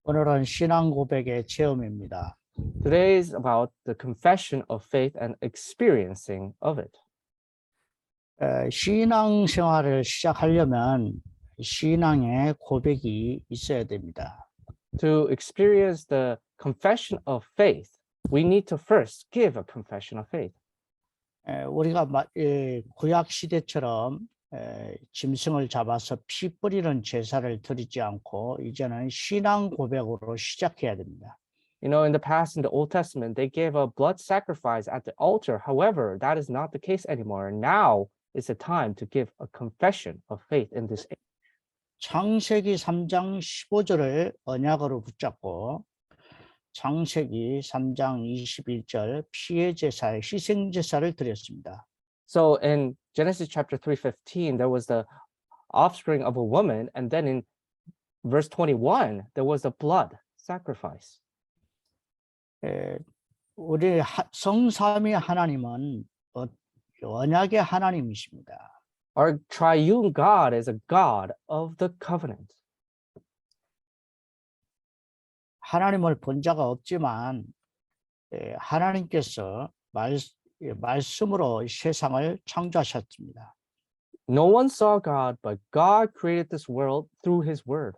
오늘은 신앙 고백의 체험입니다. Today is about the confession of faith and experiencing of it. 신앙 생활을 시작하려면 신앙의 고백이 있어야 됩니다. To experience the confession of faith, we need to first give a confession of faith. 우리가 구약 시대처럼 짐승을 잡아서 피 뿌리는 제사를 드리지 않고 이제는 신앙 고백으로 시작해야 됩니다. You know, in the past, in the Old Testament, they gave a blood sacrifice at the altar. However, that is not the case anymore. Now is the time to give a confession of faith in this age. 창세기 3장 15절을 언약으로 붙잡고 창세기 3장 21절 피의 제사의 희생 제사를 드렸습니다. So in Genesis chapter 3:15, there was the offspring of a woman, and then in verse 21, there was a blood sacrifice. 우리 성삼위 하나님은 언약의 하나님이십니다. Our triune God is a God of the covenant. 하나님을 본 자가 없지만 하나님께서 말씀으로 세상을 창조하셨습니다. No one saw God, but God created this world through his word.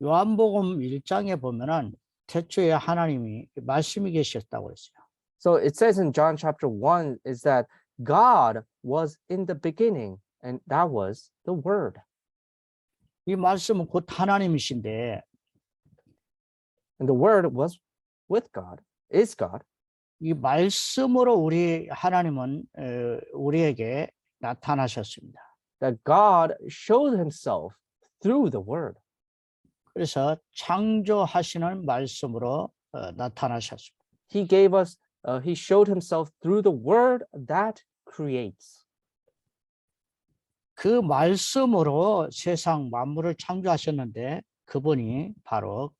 요한복음 1장에 보면은 태초에 하나님이 말씀이 계셨다고 했어요. So it says in John chapter 1 is that God was in the beginning, and that was the word. 이 말씀은 곧 하나님이신데 And the word was with God, is God. 이 말씀으로 우리 하나님은 우리에게 나타나셨습니다. That God showed himself through the word. 그래서 창조하시는 말씀으로 나타나셨습니다. He showed himself through the word that creates. 그 말씀으로 세상 만물을 창조하셨는데 그분이 바로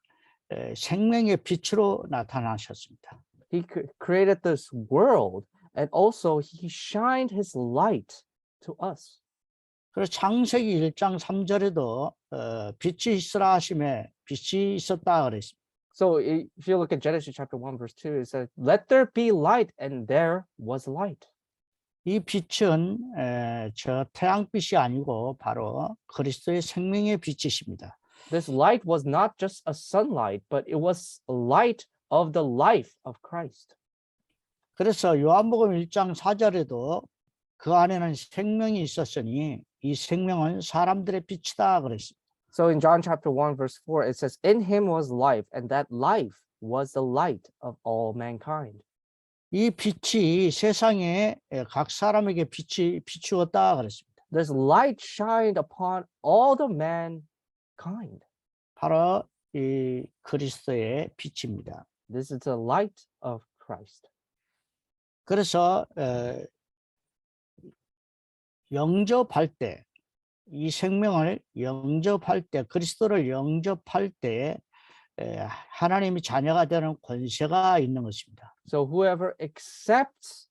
생명의 빛으로 나타나셨습니다. He created this world, and also he shined his light to us. 그래서 창세기 1장 3절에도 빛이 있으라 하심에 빛이 있었다 그랬습니다. So if you look at Genesis chapter 1 verse 2, it says, "Let there be light," and there was light. 이 빛은 저 태양빛이 아니고 바로 그리스도의 생명의 빛이십니다. This light was not just a sunlight, but it was a light of the life of Christ. 그래서 요한복음 1장 4절에도 그 안에는 생명이 있었으니 이 생명은 사람들의 빛이다 그랬습니다. So in John chapter 1 verse 4, it says, "In him was life, and that life was the light of all mankind." 이 빛이 세상에 각 사람에게 빛이 비추었다 그랬습니다. This light shined upon all the mankind. 바로 이 그리스도의 빛입니다. This is the light of Christ. 그래서 영접할 때, 이 생명을 영접할 때, 그리스도를 영접할 때 하나님이 자녀가 되는 권세가 있는 것입니다. So whoever accepts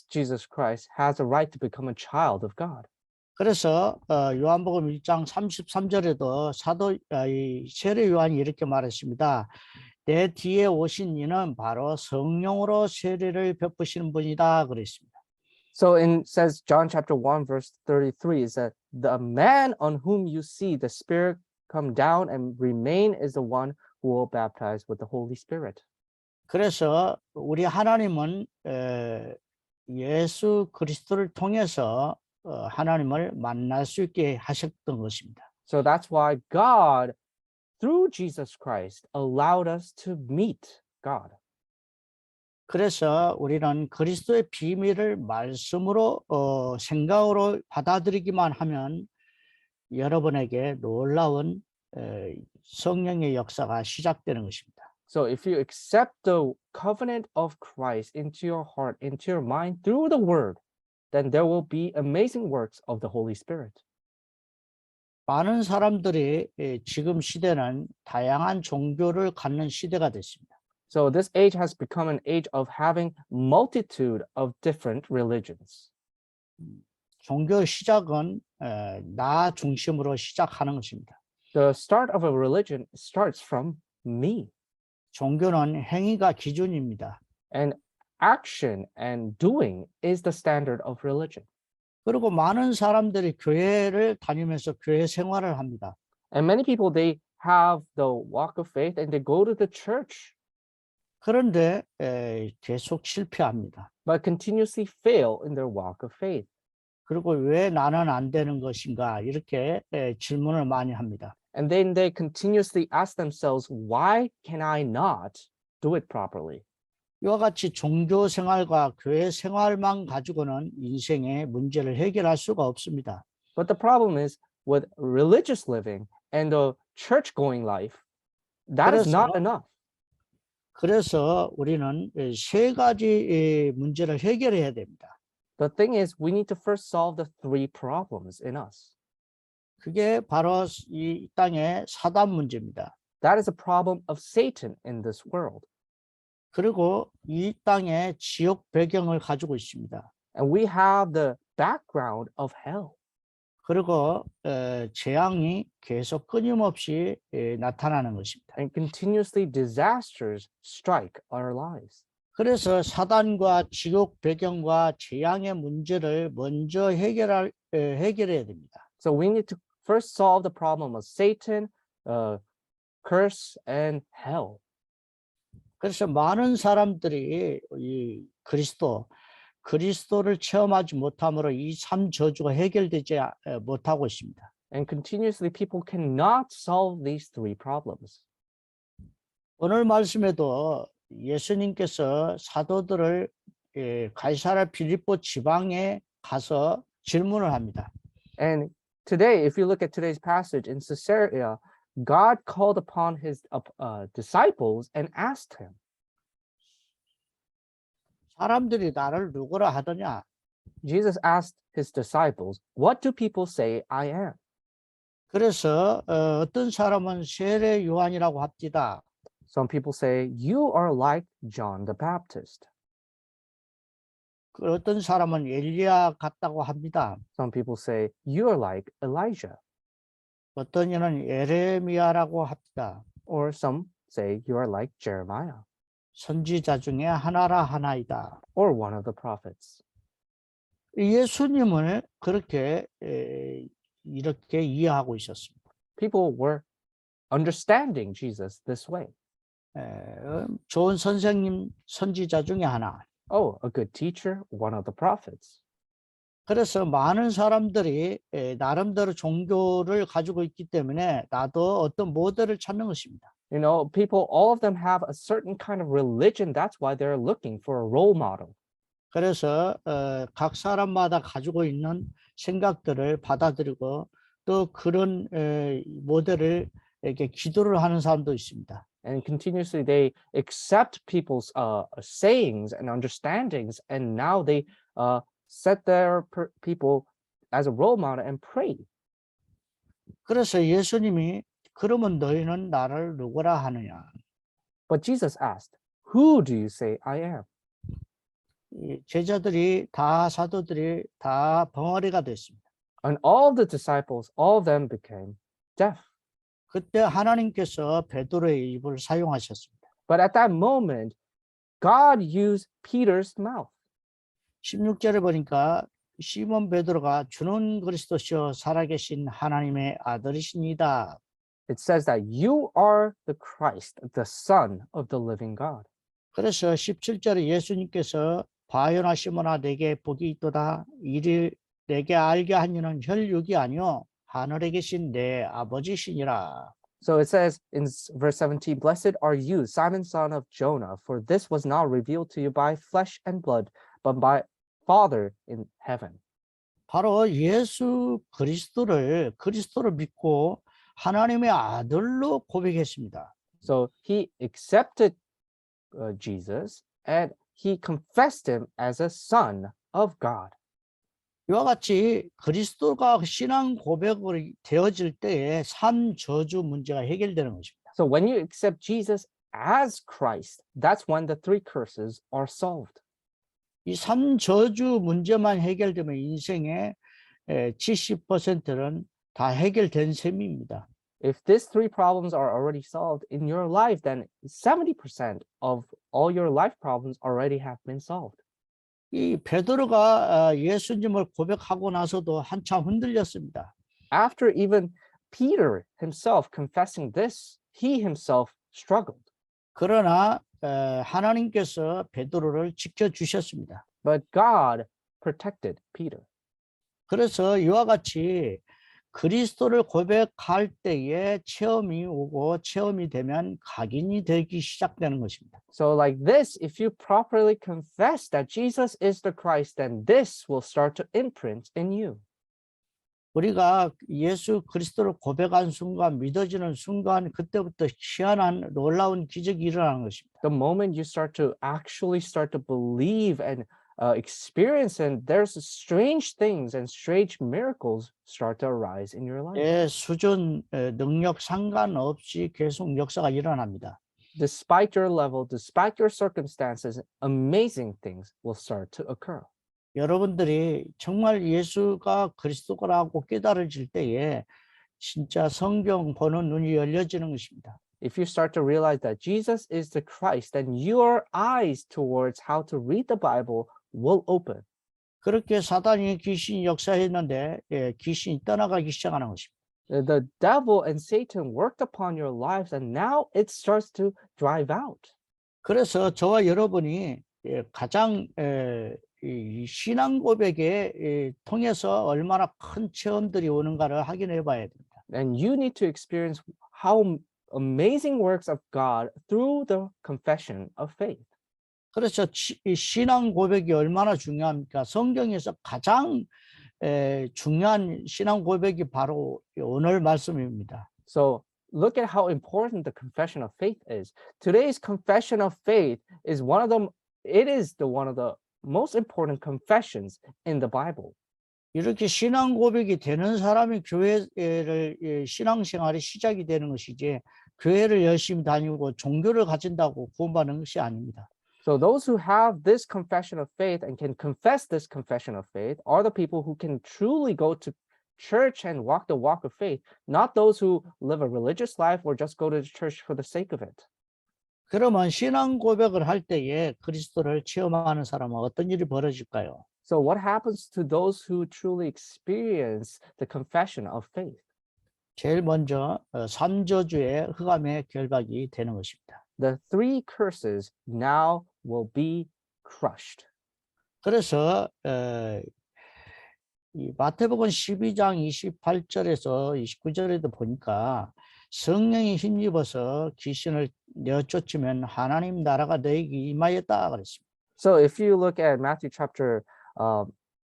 Jesus Christ has a right to become a child of God. 그래서 요한복음 1장 33절에도 사도 세례 요한이 이렇게 말했습니다. 내 뒤에 오신 이는 바로 성령으로 세례를 베푸시는 분이다 그랬습니다. So says John chapter 1 verse 33 is that the man on whom you see the Spirit come down and remain is the one who will baptize with the Holy Spirit. 그래서 우리 하나님은 예수 그리스도를 통해서 하나님을 만날 수 있게 하셨던 것입니다. So that's why God, through Jesus Christ, allowed us to meet God. 그래서 우리는 그리스도의 비밀을 말씀으로 생각으로 받아들이기만 하면 여러분에게 놀라운 성령의 역사가 시작되는 것입니다. So if you accept the covenant of Christ into your heart, into your mind through the word, then there will be amazing works of the Holy Spirit. 많은 사람들이 지금 시대는 다양한 종교를 갖는 시대가 됐습니다. So this age has become an age of having multitude of different religions. 종교 시작은 나 중심으로 시작하는 것입니다. The start of a religion starts from me. 종교는 행위가 기준입니다. And action and doing is the standard of religion. 그리고 많은 사람들이 교회를 다니면서 교회 생활을 합니다. And many people, they have the walk of faith and they go to the church, 그런데 계속 실패합니다. but continuously fail in their walk of faith. 그리고 왜 나는 안 되는 것인가 이렇게 질문을 많이 합니다. And then they continuously ask themselves, why can I not do it properly? 이와 같이 종교 생활과 교회 생활만 가지고는 인생의 문제를 해결할 수가 없습니다. But the problem is with religious living and the church going life, that is not 그래서- enough. 그래서 우리는 세 가지 문제를 해결해야 됩니다. The thing is, we need to first solve the three problems in us. 그게 바로 이 땅의 사단 문제입니다. That is a problem of Satan in this world. 그리고 이 땅의 지옥 배경을 가지고 있습니다. And we have the background of hell. 그리고 재앙이 계속 끊임없이 나타나는 것입니다. And continuously disasters strike our lives. 그래서 사단과 지옥 배경과 재앙의 문제를 먼저 해결해야 됩니다. So we need to first solve the problem of Satan, curse, and hell. 그래서 많은 사람들이 이 그리스도를 체험하지 못함으로 이 삶 저주가 해결되지 못하고 있습니다. And continuously people cannot solve these three problems. 오늘 말씀에도 예수님께서 사도들을 가이사랴 빌립보 지방에 가서 질문을 합니다. And today, if you look at today's passage in Caesarea, God called upon his disciples and asked him, 사람들이 나를 누구라 하더냐? Jesus asked his disciples, what do people say I am? 그래서 어떤 사람은 세례 요한이라고 합디다. Some people say, you are like John the Baptist. 어떤 사람은 엘리야 같다고 합니다. Some people say, you are like Elijah. 어떤 이는 예레미야라고 합니다. Or some say, you are like Jeremiah. 선지자 중에 하나라 하나이다. Or one of the prophets. 예수님을 그렇게 이렇게 이해하고 있었습니다. People were understanding Jesus this way. 좋은 선생님, 선지자 중에 하나. Oh, a good teacher, one of the prophets. 그래서 많은 사람들이 나름대로 종교를 가지고 있기 때문에 나도 어떤 모델을 찾는 것입니다. You know, people, all of them have a certain kind of religion. That's why they're looking for a role model. 그래서 각 사람마다 가지고 있는 생각들을 받아들이고 또 그런 모델을 이렇게 기도를 하는 사람도 있습니다. And continuously they accept people's sayings and understandings, and now they set their people as a role model and pray. 그래서 예수님이 그러면 너희는 나를 누구라 하느냐? But Jesus asked, who do you say I am? 이 제자들이 다 사도들이 다 벙어리가 됐습니다. And all the disciples, all of them became deaf. 그때 하나님께서 베드로의 입을 사용하셨습니다. But at that moment, God used Peter's mouth. 16절에 보니까 시몬 베드로가 주는 그리스도시요 살아계신 하나님의 아들이십니다. It says that you are the Christ, the Son of the living God. 그래서 17절에 예수님께서 바요나 시몬아 내게 복이 있도다. 이를 내게 알게 한 이는 혈육이 아니요 하늘에 계신 내 아버지시니라. So it says in verse 17, blessed are you, Simon, son of Jonah, for this was not revealed to you by flesh and blood, but by Father in heaven. 바로 예수 그리스도를 믿고 하나님의 아들로 고백했습니다. So he accepted Jesus and he confessed him as a son of God. 이와 같이 그리스도가 신앙 고백으로 되어질 때에 삶 저주 문제가 해결되는 것입니다. So when you accept Jesus as Christ, that's when the three curses are solved. 이 삶 저주 문제만 해결되면 인생의 70%는 다 해결된 셈입니다. If these three problems are already solved in your life, then 70% of all your life problems already have been solved. 이 베드로가 예수님을 고백하고 나서도 한참 흔들렸습니다. After even Peter himself confessing this, he himself struggled. 그러나 하나님께서 베드로를 지켜주셨습니다. But God protected Peter. 그래서 이와 같이 그리스도를 고백할 때에 체험이 오고 체험이 되면 각인이 되기 시작되는 것입니다. So like this, if you properly confess that Jesus is the Christ, then this will start to imprint in you. 우리가 예수 그리스도를 고백한 순간, 믿어지는 순간, 그때부터 희한한 놀라운 기적이 일어나는 것입니다. The moment you start to actually start to believe and experience, and there's strange things and strange miracles start to arise in your life. 내 수준, 능력 상관없이 계속 역사가 일어납니다. Despite your level, despite your circumstances, amazing things will start to occur. 여러분들이 정말 예수가 그리스도라고 깨달아질 때에 진짜 성경 보는 눈이 열려지는 것입니다. If you start to realize that Jesus is the Christ, then your eyes towards how to read the Bible will open. 그렇게 사단이 귀신이 역사했는데 귀신이 떠나가기 시작하는 것입니다. The devil and Satan worked upon your lives, and now it starts to drive out. 그래서 저와 여러분이 가장 이 신앙 고백에 통해서 얼마나 큰 체험들이 오는가를 확인해 봐야 됩니다. And you need to experience how amazing works of God through the confession of faith. 그래서 이 신앙 고백이 얼마나 중요합니까? 성경에서 가장 중요한 신앙 고백이 바로 오늘 말씀입니다. So look at how important the confession of faith is. Today's confession of faith is one of the most important confessions in the Bible. 이렇게 신앙 고백이 되는 사람이 교회를 신앙생활이 시작이 되는 것이지 교회를 열심히 다니고 종교를 가진다고 구원받는 것이 아닙니다. So those who have this confession of faith and can confess this confession of faith are the people who can truly go to church and walk the walk of faith, not those who live a religious life or just go to church for the sake of it. 그러면 신앙 고백을 할 때에 그리스도를 체험하는 사람은 어떤 일이 벌어질까요? So what happens to those who truly experience the confession of faith? 제일 먼저 삼저주의 흑암의 결박이 되는 것입니다. The three curses now will be crushed. 그래서 이 마태복음 12장 28절에서 29절에도 보니까 성령이 힘입어서 귀신을 내쫓으면 하나님 나라가 너에게 임하였다 그랬습니다. So if you look at Matthew chapter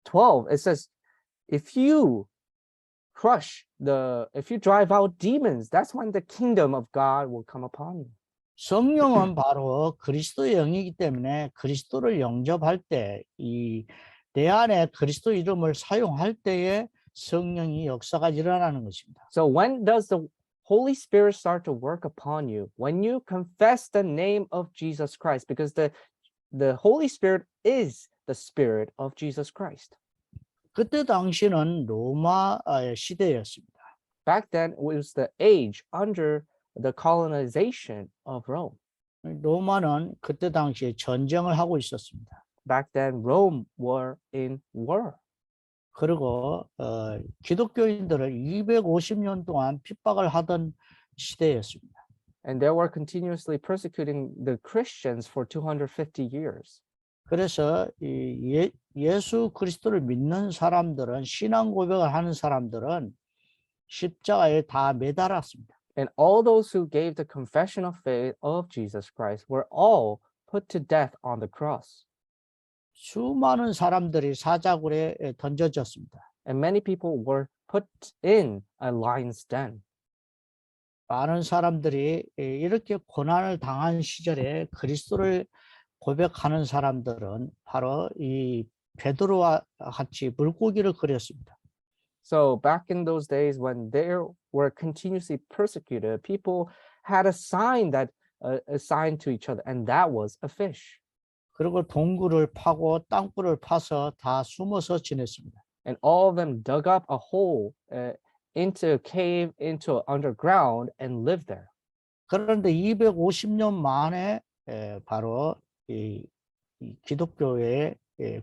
12, it says, if you drive out demons, that's when the kingdom of God will come upon you. 성령은 바로 그리스도의 영이기 때문에 그리스도를 영접할 때, 내 안에 그리스도 이름을 사용할 때에 성령이 역사가 일어나는 것입니다. So when does the Holy Spirit start to work upon you? When you confess the name of Jesus Christ, because the Holy Spirit is the Spirit of Jesus Christ. 그때 당시는 로마 시대였습니다. Back then, it was the age under the colonization of Rome. 로마는 그때 당시에 전쟁을 하고 있었습니다. Back then, Rome were in war. 그리고 기독교인들을 250년 동안 핍박을 하던 시대였습니다. And they were continuously persecuting the Christians for 250 years. 그래서 예수 그리스도를 믿는 사람들은, 신앙 고백을 하는 사람들은 십자가에 다 매달았습니다. And all those who gave the confession of faith of Jesus Christ were all put to death on the cross. 수많은 사람들이 사자굴에 던져졌습니다. And many people were put in a lion's den. 많은 사람들이 이렇게 고난을 당한 시절에 그리스도를 고백하는 사람들은 바로 이 베드로와 같이 물고기를 그렸습니다. So back in those days when they were continuously persecuted, people had a sign that assigned to each other, and that was a fish. 그리고 동굴을 파고 땅굴을 파서 다 숨어서 지냈습니다. And all of them dug up a hole into a cave, into underground, and live there. 그런데 250년 만에 바로 이 기독교의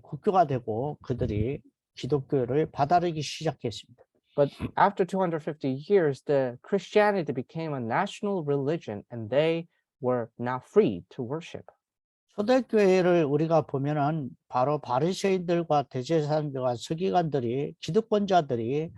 국교가 되고 그들이 기독교를 받아들이기 시작했습니다. But after 250 years, the Christianity became a national religion, and they were now free to worship. 초대교회를 우리가 보면은 바로 바리새인들과 대제사장들과 서기관들이 기득권자들이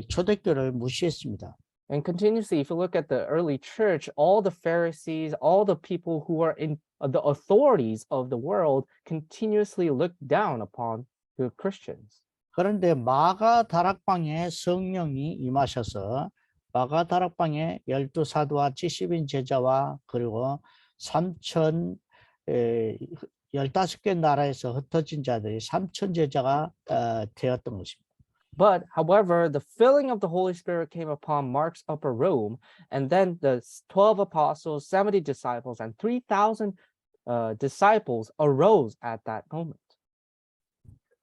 초대교회를 무시했습니다. And continuously, if you look at the early church, all the Pharisees, all the people who are in the authorities of the world continuously looked down upon the Christians. 그런데 마가 다락방에 성령이 임하셔서 마가 다락방에 12사도와 70인 제자와 그리고 15개 나라에서 흩어진 자들이 3천 제자가 되었던 것입니다. But however, the filling of the Holy Spirit came upon Mark's upper room, and then the 12 apostles, 70 disciples, and 3,000 disciples arose at that moment.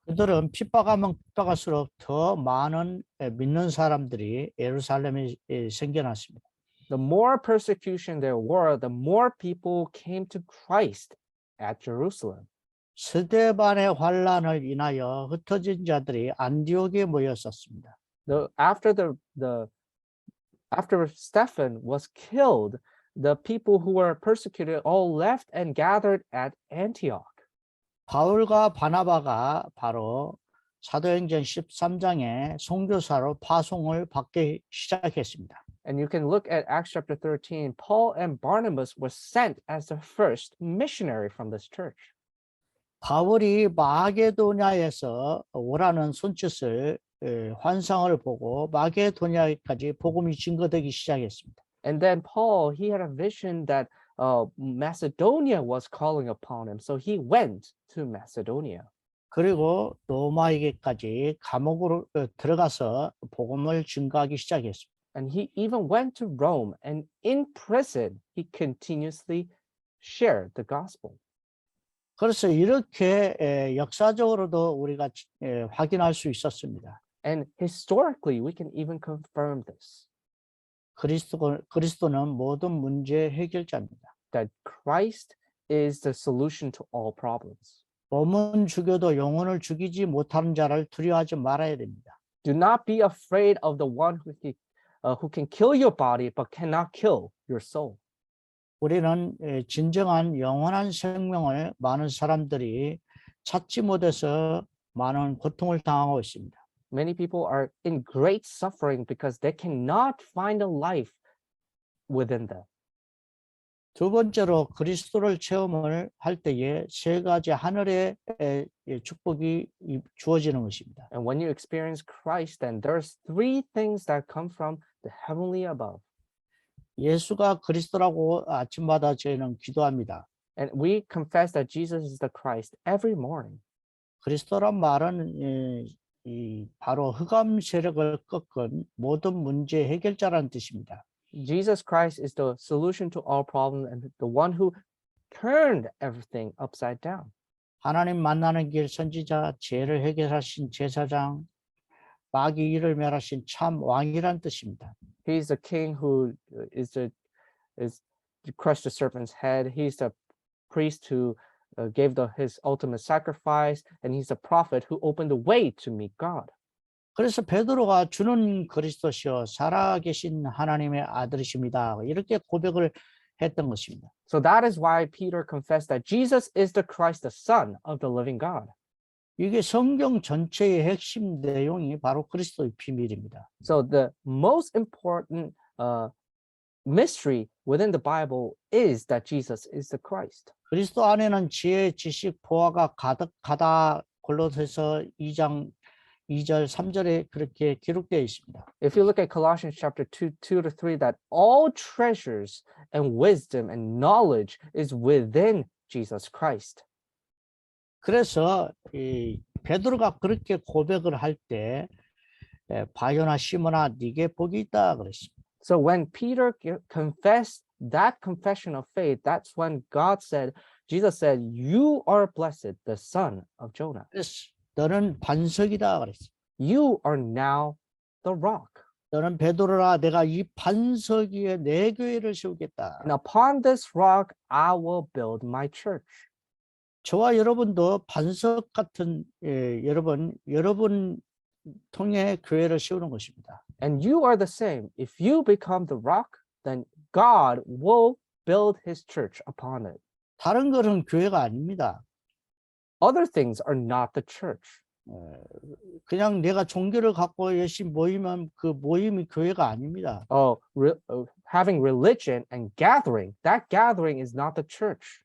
그들은 핍박하면 핍박할수록 더 많은 믿는 사람들이 예루살렘에 생겨났습니다. The more persecution there were, the more people came to Christ at Jerusalem. 스데반의 환란을 인하여 흩어진 자들이 안디옥에 모였었습니다. After Stephen was killed, the people who were persecuted all left and gathered at Antioch. 바울과 바나바가 바로 사도행전 13장에 선교사로 파송을 받기 시작했습니다. And you can look at Acts chapter 13. Paul and Barnabas were sent as the first missionary from this church. 바울이 마게도냐에서 오라는 손짓을 환상을 보고 마게도냐까지 복음이 증거되기 시작했습니다. And then Paul, he had a vision that Macedonia was calling upon him. So he went to Macedonia. 그리고 로마에게까지 감옥으로 들어가서 복음을 증거하기 시작했습니다. And he even went to Rome, and in prison, he continuously shared the gospel. 그래서 이렇게 역사적으로도 우리가 확인할 수 있었습니다. And historically, we can even confirm this, 그리스도는 모든 문제 해결자입니다. that Christ is the solution to all problems. 몸은 죽여도 영혼을 죽이지 못하는 자를 두려워하지 말아야 됩니다. Do not be afraid of the one who can kill your body but cannot kill your soul. 우리는 진정한 영원한 생명을 많은 사람들이 찾지 못해서 많은 고통을 당하고 있습니다. Many people are in great suffering because they cannot find a life within them. 두 번째로 그리스도를 체험을 할 때에 세 가지 하늘의 축복이 주어지는 것입니다. And when you experience Christ, then there's three things that come from the heavenly above. 예수가 그리스도라고 아침마다 저희는 기도합니다. And we confess that Jesus is the Christ every morning. 그리스도란 말은 바로 흑암 세력을 꺾은 모든 문제 해결자라는 뜻입니다. Jesus Christ is the solution to all problems and the one who turned everything upside down. 하나님 만나는 길 선지자, 죄를 해결하신 제사장, 마귀 일을 멸하신 참 왕이란 뜻입니다. He's the king who is crushed the serpent's head. He's the priest who gave his ultimate sacrifice, and he's the prophet who opened the way to meet God. 그래서 베드로가 주는 그리스도시요 살아계신 하나님의 아들이십니다. 이렇게 고백을 했던 것입니다. So that is why Peter confessed that Jesus is the Christ, the Son of the living God. 이게 성경 전체의 핵심 내용이 바로 그리스도의 비밀입니다. So the most important mystery within the Bible is that Jesus is the Christ. 그리스도 안에는 지혜, 지식, 보화가 가득하다. 골로새서 2장 2절, 3절에 그렇게 기록되어 있습니다. If you look at Colossians chapter 2:2-3, that all treasures and wisdom and knowledge is within Jesus Christ. 그래서 이 베드로가 그렇게 고백을 할 때 바요나 시몬아 네게 복이 있다 그랬습니다. So when Peter confessed that confession of faith, that's when Jesus said, "You are blessed, the son of Jonah. 그래서 너는 반석이다 그랬습니다. You are now the rock. 너는 베드로라 내가 이 반석 위에 내 교회를 세우겠다. And upon this rock I will build my church. 저와 여러분도 반석 같은 여러분 통해 교회를 세우는 것입니다. And you are the same. If you become the rock, then God will build his church upon it. 다른 것은 교회가 아닙니다. Other things are not the church. 그냥 내가 종교를 갖고 열심히 모이면 그 모임이 교회가 아닙니다. Having religion and gathering, that gathering is not the church.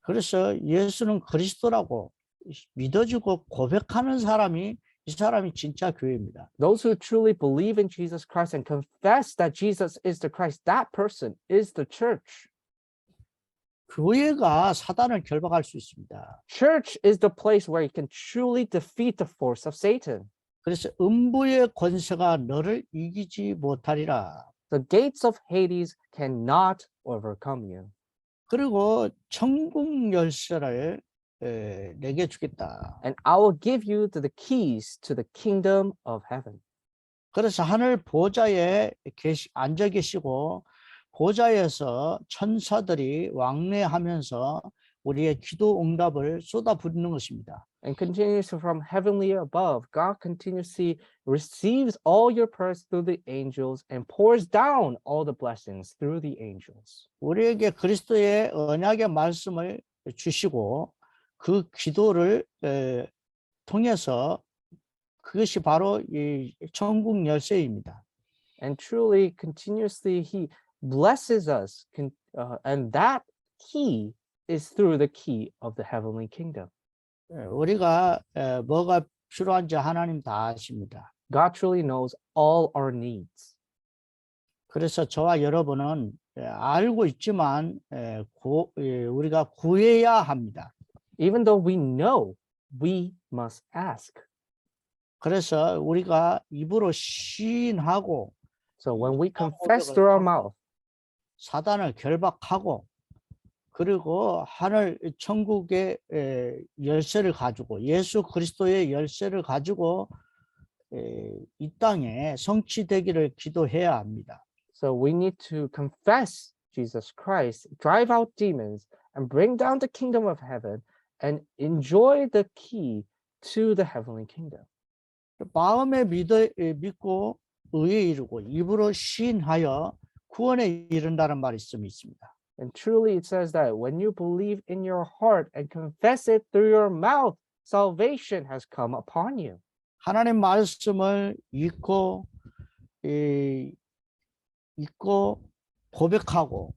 그래서 예수는 그리스도라고 믿어지고 고백하는 사람이 이 사람이 진짜 교회입니다. Those who truly believe in Jesus Christ and confess that Jesus is the Christ, that person is the church. 교회가 사단을 결박할 수 있습니다. Church is the place where you can truly defeat the force of Satan. 그래서 음부의 권세가 너를 이기지 못하리라. The gates of Hades cannot overcome you. 그리고 천국 열쇠를 내게 주겠다. And I will give you the keys to the kingdom of heaven. 그래서 하늘 보좌에 앉아 계시고 보좌에서 천사들이 왕래하면서 우리의 기도 응답을 쏟아붓는 것입니다. And continues from heavenly above, God continuously receives all your prayers through the angels and pours down all the blessings through the angels. 우리에게 그리스도의 언약의 말씀을 주시고 그 기도를 통해서 그것이 바로 이 천국 열쇠입니다. And truly, continuously, He blesses us, and that key is through the key of the heavenly kingdom. 우리가 뭐가 필요한지 하나님 다 아십니다. God truly knows all our needs. 그래서 저와 여러분은 알고 있지만 우리가 구해야 합니다. Even though we know, we must ask. 그래서 우리가 입으로 시인하고 So when we confess through our mouth, 사단을 결박하고 그리고 하늘 천국의 열쇠를 가지고 예수 그리스도의 열쇠를 가지고 이 땅에 성취되기를 기도해야 합니다. so we need to confess Jesus Christ, drive out demons, and bring down the kingdom of heaven, and enjoy the key to the heavenly kingdom. 마음에 믿고 의에 이르고 입으로 시인하여 구원에 이른다는 말씀이 있습니다. And truly it says that when you believe in your heart and confess it through your mouth, salvation has come upon you. 하나님 말씀을 읽고 고백하고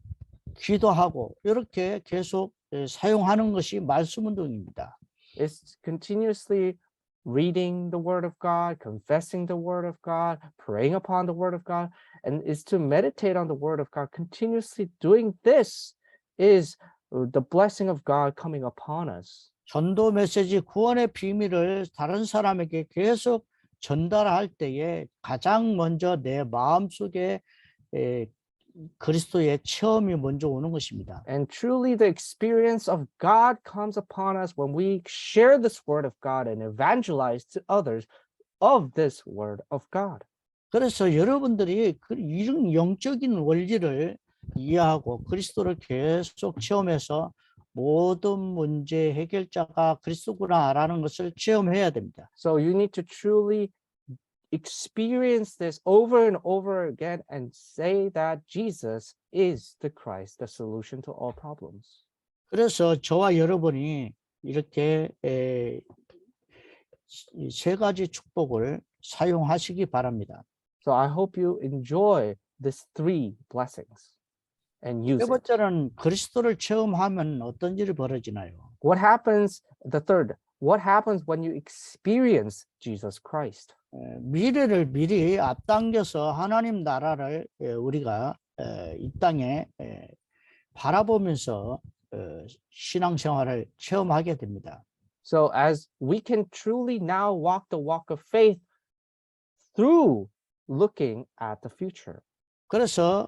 기도하고 이렇게 계속 사용하는 것이 말씀 운동입니다. It's continuously reading the word of God, confessing the word of God, praying upon the word of God, and is to meditate on the word of God. Continuously doing this is the blessing of God coming upon us. 전도 메시지 구원의 비밀을 다른 사람에게 계속 전달할 때에 가장 먼저 내 마음속에 그리스도의 체험이 먼저 오는 것입니다. And truly the experience of God comes upon us when we share this word of God and evangelize to others of this word of God. 그래서 여러분들이 이런 영적인 원리를 이해하고 그리스도를 계속 체험해서 모든 문제 해결자가 그리스도구나라는 것을 체험해야 됩니다. So you need to truly experience this over and over again and say that Jesus is the Christ, the solution to all problems. 그래서 저와 여러분이 이렇게 세 가지 축복을 사용하시기 바랍니다. So I hope you enjoy these three blessings and use 세 it. 번째는 그리스도를 체험하면 어떤 일이 벌어지나요? What happens, the third, what happens when you experience Jesus Christ? 미래를 미리 앞당겨서 하나님 나라를 우리가 이 땅에 바라보면서 신앙생활을 체험하게 됩니다. So as we can truly now walk the walk of faith through looking at the future. 그래서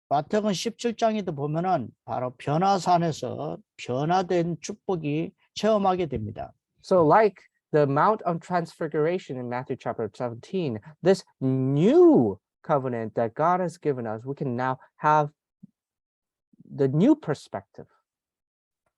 마태복음 17장에도 보면은 바로 변화산에서 변화된 축복이 체험하게 됩니다. So like the Mount of Transfiguration in Matthew chapter 17, this new covenant that God has given us, we can now have the new perspective.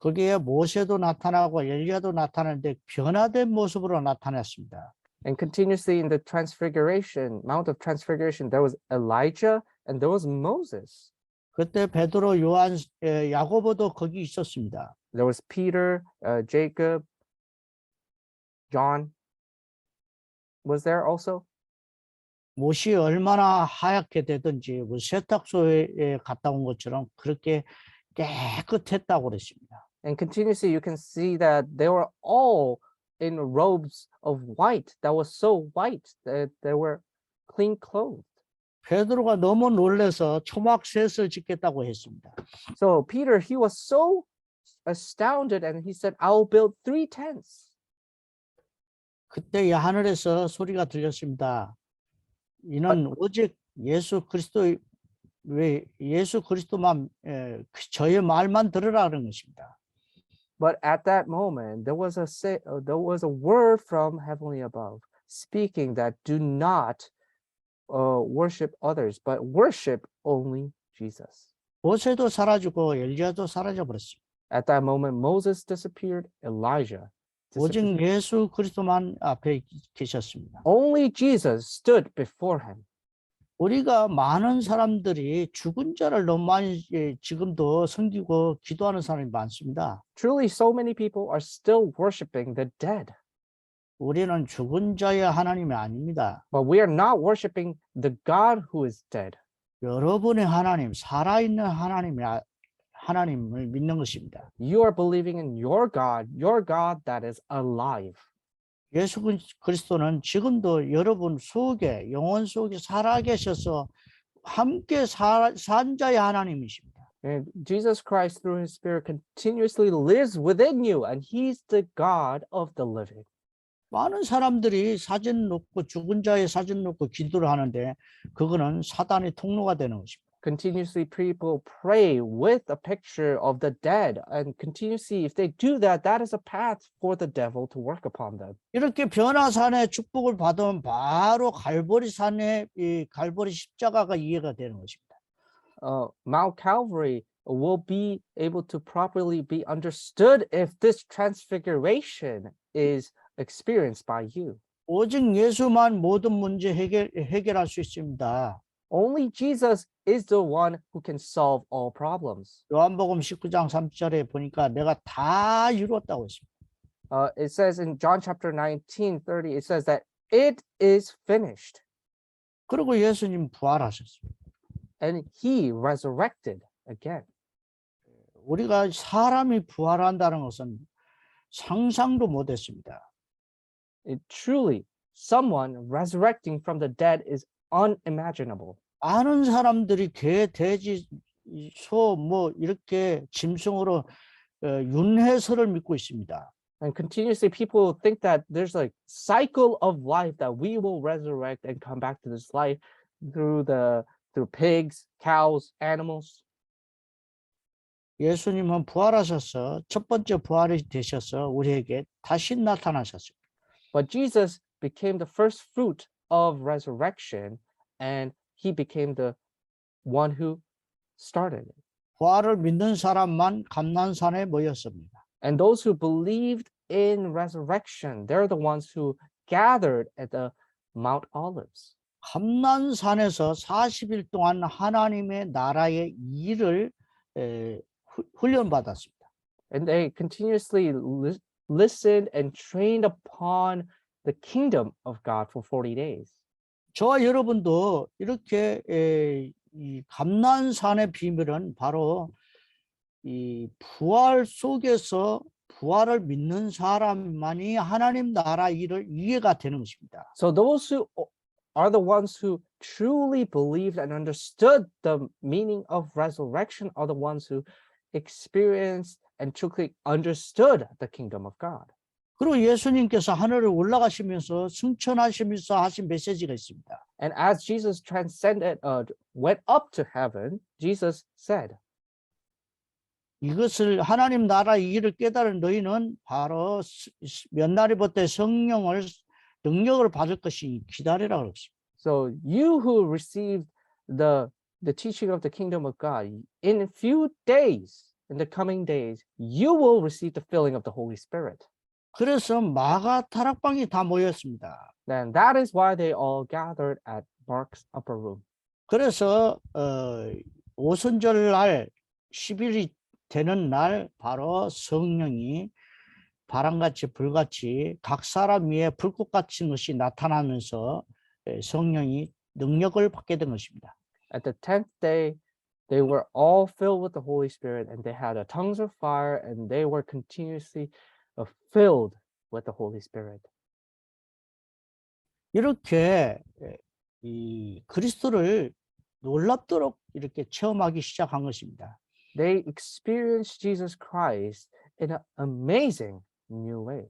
거기에 모세도 나타나고 엘리야도 나타나는데 변화된 모습으로 나타났습니다. And continuously in the Transfiguration, Mount of Transfiguration, there was Elijah and there was Moses. 그때 베드로, 요한, 야고보도 거기 있었습니다. There was Peter, Jacob, John. Was there also? 못이 얼마나 하얗게 되든지 뭐 세탁소에 갔다 온 것처럼 그렇게 깨끗했다고 그랬습니다. And continuously you can see that they were all in robes of white that was so white that they were clean clothed. 베드로가 너무 놀라서 초막셋을 짓겠다고 했습니다. So Peter, he was so astounded and he said, I will build 3 tents. 그때 하늘에서 소리가 들렸습니다. 이는 오직 예수 그리스도만 저의 말만 들으라는 것입니다. But at that moment, there was a word from heavenly above speaking that do not worship others, but worship only Jesus. 모세도 사라지고 엘리야도 사라져 버렸습니다. At that moment, Moses disappeared, Elijah 오직 disappeared. 예수 그리스도만 앞에 계셨습니다. Only Jesus stood before him. 우리가 많은 사람들이 죽은 자를 너무 많이 지금도 섬기고 기도하는 사람이 많습니다. Truly, so many people are still worshiping the dead. 우리는 죽은 자의 하나님이 아닙니다. But we are not worshiping the God who is dead. 여러분의 하나님, 살아있는 하나님을 믿는 것입니다. You are believing in your God that is alive. 예수 그리스도는 지금도 여러분 속에, 영혼 속에 살아계셔서 함께 산 자의 하나님이십니다. And Jesus Christ through his spirit continuously lives within you and he's the God of the living. 많은 사람들이 사진 놓고 죽은 자의 사진 놓고 기도를 하는데 그거는 사단의 통로가 되는 것입니다. Continuously people pray with a picture of the dead and continuously if they do that, that is a path for the devil to work upon them. 이렇게 변화산의 축복을 받으면 바로 갈보리산의 이 갈보리 십자가가 이해가 되는 것입니다. Mount Calvary will be able to properly be understood if this transfiguration is experienced by you. 오직 예수만 모든 문제 해결할 수 있습니다. Only Jesus is the one who can solve all problems. 요한복음 19장 3절에 보니까 내가 다 이루었다고 했습니다. It says in John chapter 19:30, it says that it is finished. 그리고 예수님 부활하셨습니다. And he resurrected again. 우리가 사람이 부활한다는 것은 상상도 못했습니다. It truly, someone resurrecting from the dead is unimaginable. 많은 사람들이 개, 돼지, 소, 뭐 이렇게 짐승으로 윤회설을 믿고 있습니다. And continuously people think that there's a cycle of life that we will resurrect and come back to this life through pigs, cows, animals. 예수님은 부활하셔서 첫 번째 부활이 되셔서 우리에게 다시 나타나셨습니다. But Jesus became the first fruit of resurrection and he became the one who started it. 부활을 믿는 사람만 감난산에 모였습니다. And those who believed in resurrection, they're the ones who gathered at the Mount Olives. 감난산에서 40일 동안 하나님의 나라의 일을 훈련받았습니다. And they continuously listened and trained upon the kingdom of God for 40 days. 저와 여러분도 이렇게 이 감난산의 비밀은 바로 이 부활 속에서 부활을 믿는 사람만이 하나님 나라 일을 이해가 되는 것입니다. So those who are the ones who truly believed and understood the meaning of resurrection are the ones who experienced and truly understood the kingdom of God. 그리고 예수님께서 하늘을 올라가시면서 승천하시면서 하신 메시지가 있습니다. And as Jesus went up to heaven, Jesus said, 이것을 하나님 나라 의 일을 깨달은 너희는 바로 몇 날이부터 성령을 능력을 받을 것이 기다리라 그랬습니다. So you who received the teaching of the kingdom of God, in a few days, in the coming days, you will receive the filling of the Holy Spirit. 그래서 마가 다락방이 다 모였습니다. Then that is why they all gathered at Mark's upper room. 그래서 오순절 날 10일이 되는 날 바로 성령이 바람같이 불같이 각 사람 위에 불꽃 같은 것이 나타나면서 성령이 능력을 받게 된 것입니다. At the 10th day, they were all filled with the Holy Spirit, and they had tongues of fire, and they were continuously filled with the Holy Spirit. 이렇게 이 그리스도를 놀랍도록 이렇게 체험하기 시작한 것입니다. They experienced Jesus Christ in an amazing new way.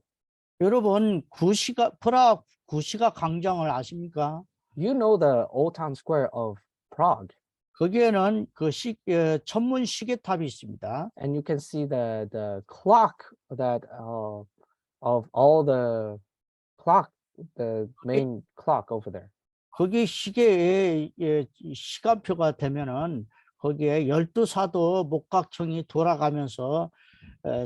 여러분 프라하 구시가 광장을 아십니까? You know the Old Town Square of Prague, 거기에는 그 천문 시계탑이 있습니다. and you can see the clock that of all the clock, the main clock over there. 거기 시계에 시간표가 되면은 거기에 12사도 목각청이 돌아가면서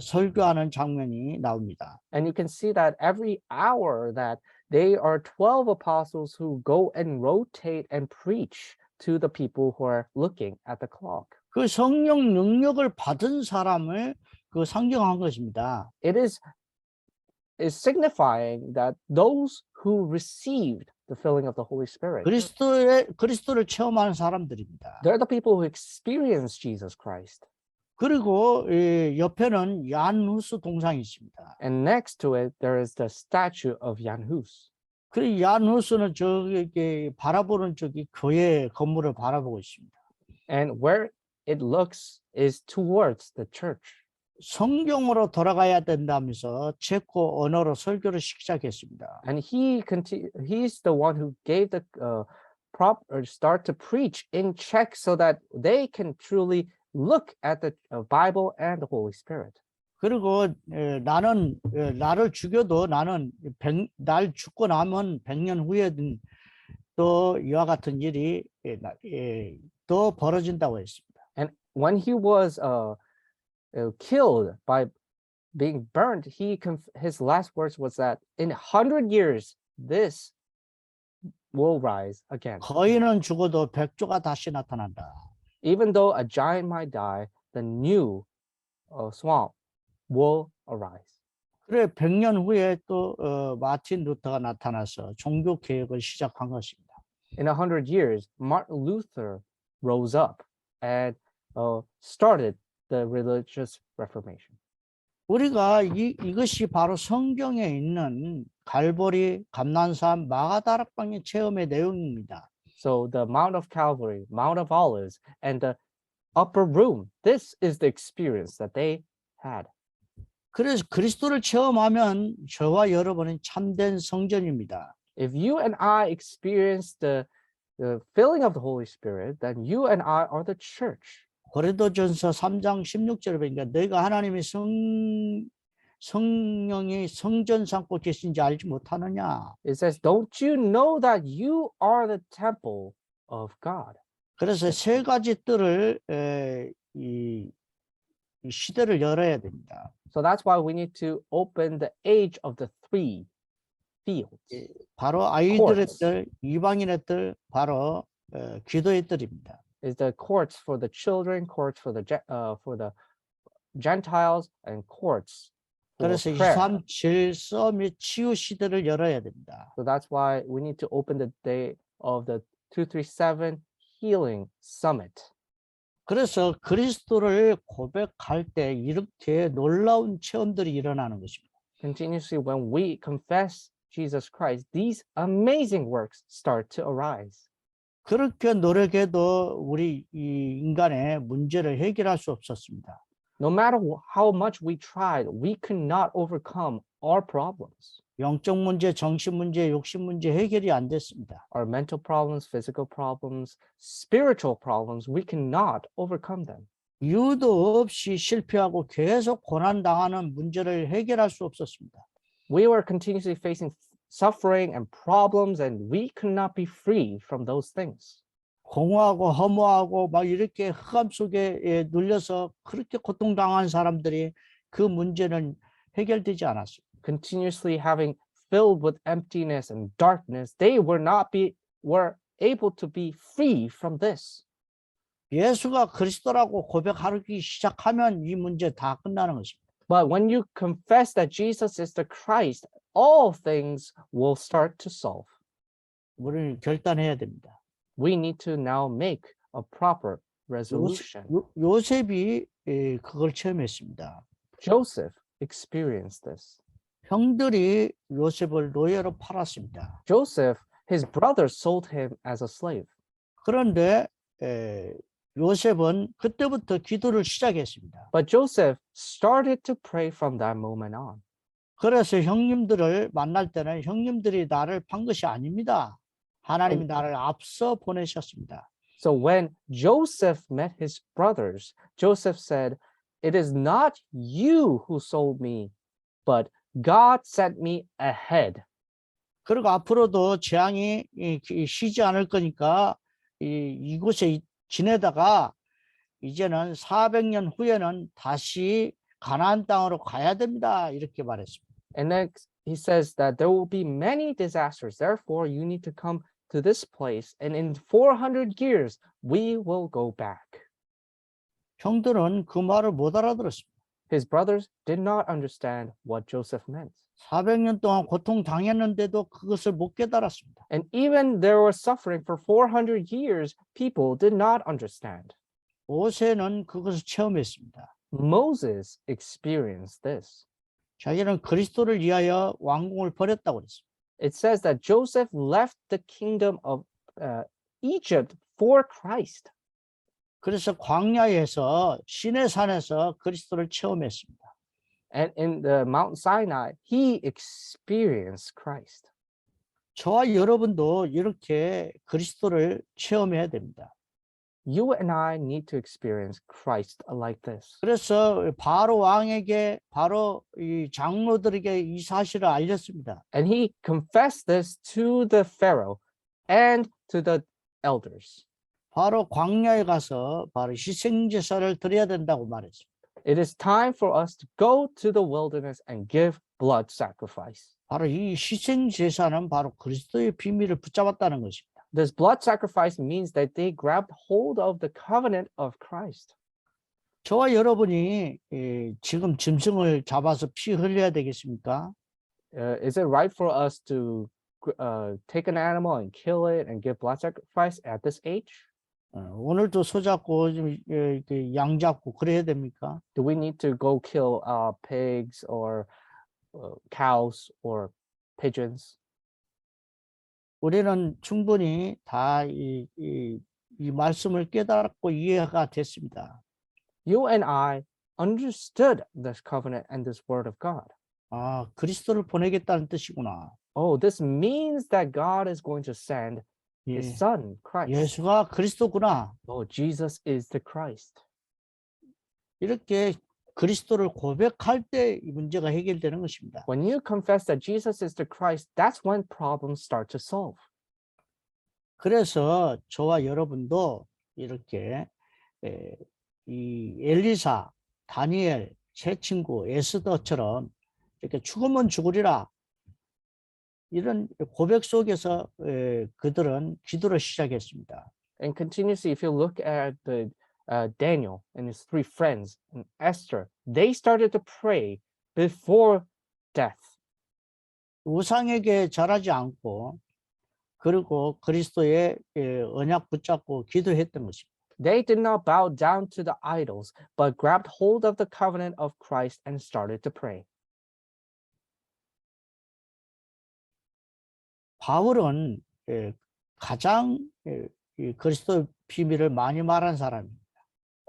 설교하는 장면이 나옵니다. And you can see that every hour that they are 12 apostles who go and rotate and preach to the people who are looking at the clock. 그 성령 능력을 받은 사람을 그 상징한 것입니다. It is signifying that those who received the filling of the Holy Spirit, 그리스도를 체험하는 사람들입니다. they're the people who experience Jesus Christ. 그리고 옆에는 얀후스 동상이 있습니다. And next to it, there is the statue of Jan Hus. 그 얀후스는 저기 바라보는 저기 교회 건물을 바라보고 있습니다. And where it looks is towards the church. 성경으로 돌아가야 된다면서 체코 언어로 설교를 시작했습니다. And he's the one who gave the start to preach in Czech so that they can truly look at the Bible and the Holy Spirit. 그리고 나를 죽여도 날 죽고 나면 100년 후에는 또 이와 같은 일이 또 벌어진다고 했습니다. And when he was killed by being burned, his last words was that in 100 years, this will rise again. 거인은 죽어도 백조가 다시 나타난다. Even though a giant might die, the new swamp will arise. 그래 100년 후에 또 마틴 루터가 나타나서 종교 개혁을 시작한 것입니다. In 100 years, Martin Luther rose up and started the religious reformation. 우리가 이것이 바로 성경에 있는 갈보리, 감난산, 마가다락방의 체험의 내용입니다. So the Mount of Calvary, Mount of Olives, and the upper room, this is the experience that they had. 그래서 그리스도를 체험하면 저와 여러분은 참된 성전입니다. If you and I experience the filling of the Holy Spirit, then you and I are the church. 고린도전서 3장 16절에 보니까 너희가 하나님의 성령이 성전 삼고 계신지 알지 못하느냐. It says, don't you know that you are the temple of God? 그래서 세 가지 뜰을 이 시대를 열어야 됩니다. So that's why we need to open the age of the three fields. 바로 아이들의 뜰, 이방인의 뜰, 바로 기도의 뜰입니다. Is the courts for the children, courts for the Gentiles, and courts for 그래서 prayer. 237 및 치유 시대를 열어야 됩니다. So that's why we need to open the day of the 237 Healing Summit. 그래서 그리스도를 고백할 때 이렇게 놀라운 체험들이 일어나는 것입니다. Continuously, when we confess Jesus Christ, these amazing works start to arise. 그렇게 노력해도 우리 이 인간의 문제를 해결할 수 없었습니다. No matter how much we tried, we could not overcome our problems. 영적 문제, 정신 문제, 욕심 문제 해결이 안 됐습니다. Our mental problems, physical problems, spiritual problems, we cannot overcome them. 이유도 없이 실패하고 계속 고난당하는 문제를 해결할 수 없었습니다. We were continuously facing suffering and problems, and we could not be free from those things. 공허하고 허무하고 막 이렇게 흑암 속에 눌려서 그렇게 고통당한 사람들이 그 문제는 해결되지 않았습니다. Continuously having filled with emptiness and darkness, they were able to be free from this. 예수가 그리스도라고 고백하기 시작하면 이 문제 다 끝나는 것입니다. But when you confess that Jesus is the Christ, all things will start to solve. 우리는 결단해야 됩니다. We need to now make a proper resolution. 요셉이 그걸 체험했습니다. Joseph experienced this. 형들이 요셉을 노예로 팔았습니다. Joseph, his brothers sold him as a slave. 그런데 요셉은 그때부터 기도를 시작했습니다. But Joseph started to pray from that moment on. 그래서 형님들을 만날 때는 형님들이 나를 판 것이 아닙니다. 하나님이 나를 앞서 보내셨습니다. So when Joseph met his brothers, Joseph said, "It is not you who sold me, but God sent me ahead." 그리고 앞으로도 재앙이 쉬지 않을 거니까 이곳에 지내다가 이제는 400년 후에는 다시 가나안 땅으로 가야 됩니다. 이렇게 말했습니다. And next, he says that there will be many disasters. Therefore, you need to come to this place. And in 400 years, we will go back. 형들은 그 말을 못 알아들었습니다. His brothers did not understand what Joseph meant. 400년 동안 고통 당했는데도 그것을 못 깨달았습니다. And even there was suffering for 400 years, people did not understand. 모세는 그것을 체험했습니다. Moses experienced this. 자기는 그리스도를 위하여 왕궁을 버렸다고 그랬습니다. It says that Joseph left the kingdom of Egypt for Christ. 그래서 광야에서 시내산에서 그리스도를 체험했습니다. And in the Mount Sinai, he experienced Christ. 저와 여러분도 이렇게 그리스도를 체험해야 됩니다. You and I need to experience Christ like this. 그래서 바로 왕에게 바로 이 장로들에게 이 사실을 알렸습니다. And he confessed this to the Pharaoh and to the elders. 바로 광야에 가서 바로 희생 제사를 드려야 된다고 말했습니다. It is time for us to go to the wilderness and give blood sacrifice. 바로 이 희생 제사는 바로 그리스도의 비밀을 붙잡았다는 것입니다. This blood sacrifice means that they grabbed hold of the covenant of Christ. 저와 여러분이 지금 짐승을 잡아서 피 흘려야 되겠습니까? Is it right for us to take an animal and kill it and give blood sacrifice at this age? 오늘도 소 잡고 양 잡고 그래야 됩니까? Do we need to go kill pigs or cows or pigeons? 우리는 충분히 다 이 말씀을 깨닫고 이해가 됐습니다. You and I understood this covenant and this word of God. 아, 그리스도를 보내겠다는 뜻이구나. Oh, this means that God is going to send his 예, son, Christ. 예수가 그리스도구나. Oh, Jesus is the Christ. 이렇게 그리스도를 고백할 때 이 문제가 해결되는 것입니다. When you confess that Jesus is the Christ, that's when problems start to solve. 그래서 저와 여러분도 이렇게 이 엘리사, 다니엘, 새 친구, 에스더처럼 이렇게 죽으면 죽으리라 이런 고백 속에서 그들은 기도를 시작했습니다. And continuously, if you look at the Daniel and his three friends and Esther, they started to pray before death. 우상에게 절하지 않고 그리고 그리스도의 언약 붙잡고 기도했던 것입니다. They did not bow down to the idols, but grabbed hold of the covenant of Christ and started to pray. 바울은 가장 그리스도의 비밀을 많이 말한 사람입니다.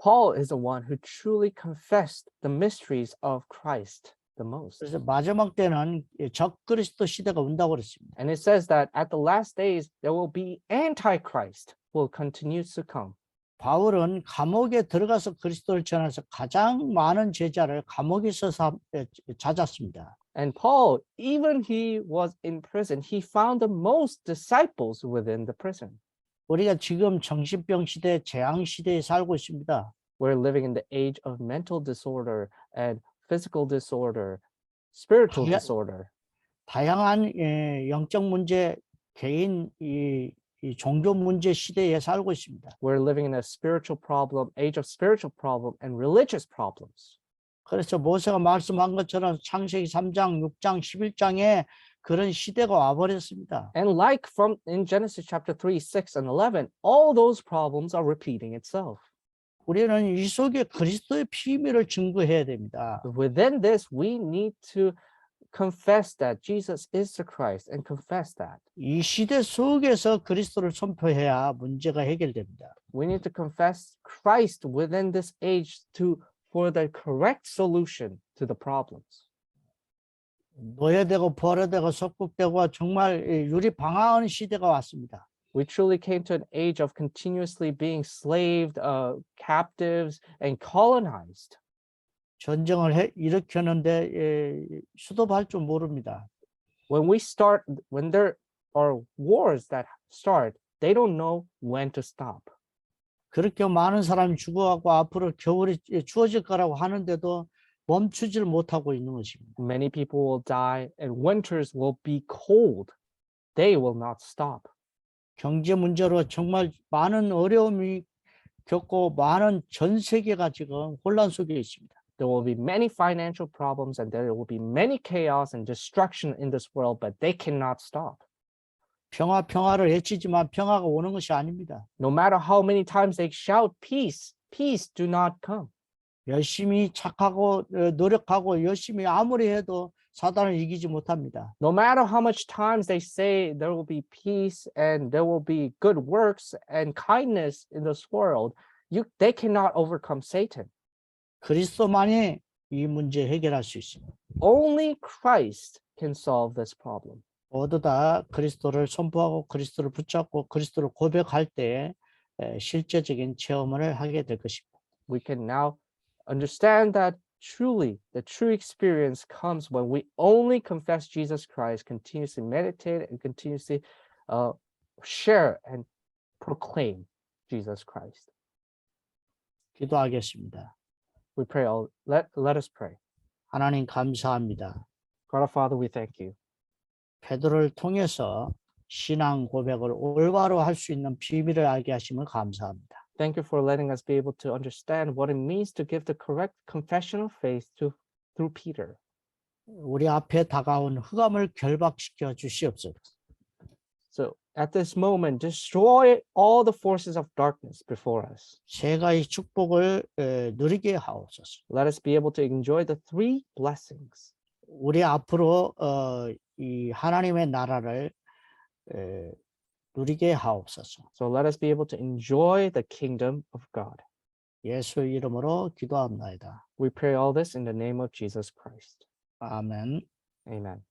Paul is the one who truly confessed the mysteries of Christ the most. 그래서 마지막 때는 적그리스도 시대가 온다고 그랬습니다. And it says that at the last days, there will be antichrist who will continue to come. 바울은 감옥에 들어가서 그리스도를 전해서 가장 많은 제자를 감옥에서 찾았습니다. And Paul, even he was in prison, he found the most disciples within the prison. 우리가 지금 정신병 시대, 재앙 시대에 살고 있습니다. We're living in the age of mental disorder and physical disorder, spiritual 다야- disorder. 다양한 영적 문제, 개인 이 종교 문제 시대에 살고 있습니다. We're living in a spiritual problem, age of spiritual problem and religious problems. 그래서 모세가 말씀한 것처럼 창세기 3장, 6장, 11장에 그런 시대가 와버렸습니다. And like from in Genesis chapter 3, 6, and 11, all those problems are repeating itself. 우리는 이 속에 그리스도의 비밀을 증거해야 됩니다. Within this, we need to confess that Jesus is the Christ and confess that. 이 시대 속에서 그리스도를 선포해야 문제가 해결됩니다. We need to confess Christ within this age for the correct solution to the problems. 노예되고 벌어되고 속국되고 정말 유리방황하는 시대가 왔습니다. We truly came to an age of continuously being slaved, captives, and colonized. 전쟁을 일으켰는데 수도할 줄 모릅니다. When there are wars that start, they don't know when to stop. 그렇게 많은 사람이 죽어가고 앞으로 겨울이 추워질 거라고 하는데도 멈추질 못하고 있는 것입니다. Many people will die and winters will be cold. They will not stop. 경제 문제로 정말 많은 어려움이 겪고 많은 전 세계가 지금 혼란 속에 있습니다. There will be many financial problems and there will be many chaos and destruction in this world, but they cannot stop. 평화를 외치지만 평화가 오는 것이 아닙니다. No matter how many times they shout peace, peace do not come. 열심히 착하고 노력하고 열심히 아무리 해도 사단을 이기지 못합니다. No matter how much times they say there will be peace and there will be good works and kindness in this world, they cannot overcome Satan. 그리스도만이 이 문제 해결할 수 있습니다. Only Christ can solve this problem. 모두 다 그리스도를 선포하고 그리스도를 붙잡고 그리스도를 고백할 때 실제적인 체험을 하게 될 것입니다. We can now understand that truly the true experience comes when we only confess Jesus Christ, continuously meditate and continuously share and proclaim Jesus Christ. 기도하겠습니다. We pray let us pray. 하나님 감사합니다. God our Father, we thank you. 베드로를 통해서 신앙 고백을 올바로 할 수 있는 비밀을 알게 하심을 감사합니다. Thank you for letting us be able to understand what it means to give the correct confession of faith through Peter. 우리 앞에 다가온 흑암을 결박시켜 주시옵소서. So at this moment, destroy all the forces of darkness before us. 세 가지 축복을 누리게 하옵소서. Let us be able to enjoy the three blessings. 우리 앞으로 이 하나님의 나라를 누리게 하옵소서. So let us be able to enjoy the kingdom of God. 예수 이름으로 기도합나이다. We pray all this in the name of Jesus Christ. 아멘. Amen.